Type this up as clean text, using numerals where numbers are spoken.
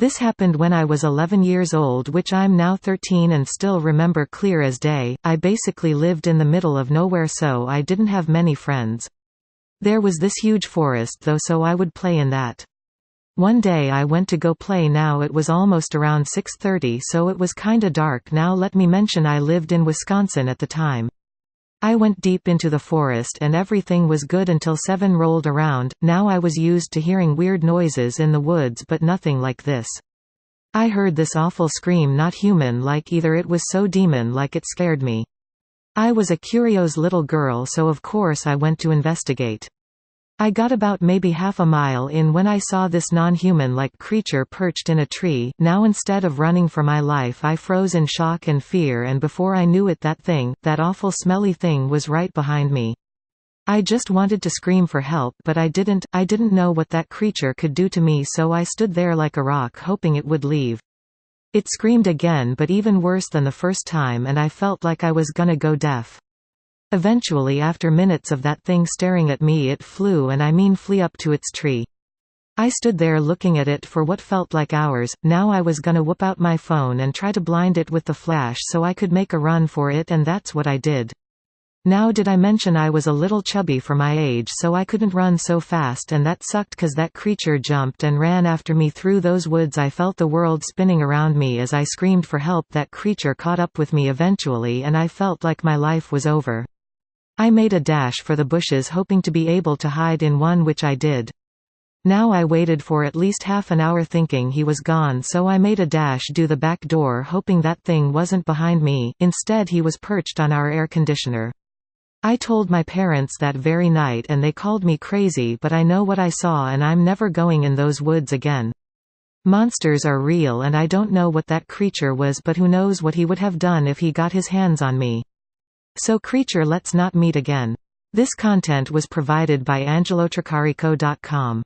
This happened when I was 11 years old, which I'm now 13 and still remember clear as day. I basically lived in the middle of nowhere, so I didn't have many friends. There was this huge forest though, so I would play in that. One day I went to go play. Now it was almost around 6:30, so it was kinda dark. Now let me mention I lived in Wisconsin at the time. I went deep into the forest and everything was good until 7 rolled around. Now I was used to hearing weird noises in the woods, but nothing like this. I heard this awful scream, not human like either, it was so demon like it scared me. I was a curious little girl, so of course I went to investigate. I got about maybe half a mile in when I saw this non-human-like creature perched in a tree. Now instead of running for my life, I froze in shock and fear, and before I knew it, that awful smelly thing was right behind me. I just wanted to scream for help, but I didn't know what that creature could do to me, so I stood there like a rock hoping it would leave. It screamed again, but even worse than the first time, and I felt like I was gonna go deaf. Eventually, after minutes of that thing staring at me, it flew, and I mean flew up to its tree. I stood there looking at it for what felt like hours. Now I was gonna whip out my phone and try to blind it with the flash so I could make a run for it, and that's what I did. Now did I mention I was a little chubby for my age, so I couldn't run so fast, and that sucked cause that creature jumped and ran after me through those woods. I felt the world spinning around me as I screamed for help. That creature caught up with me eventually, and I felt like my life was over. I made a dash for the bushes hoping to be able to hide in one, which I did. Now I waited for at least half an hour thinking he was gone, so I made a dash to the back door hoping that thing wasn't behind me. Instead he was perched on our air conditioner. I told my parents that very night and they called me crazy, but I know what I saw and I'm never going in those woods again. Monsters are real, and I don't know what that creature was, but who knows what he would have done if he got his hands on me. So creature, let's not meet again. This content was provided by angelotricarico.com.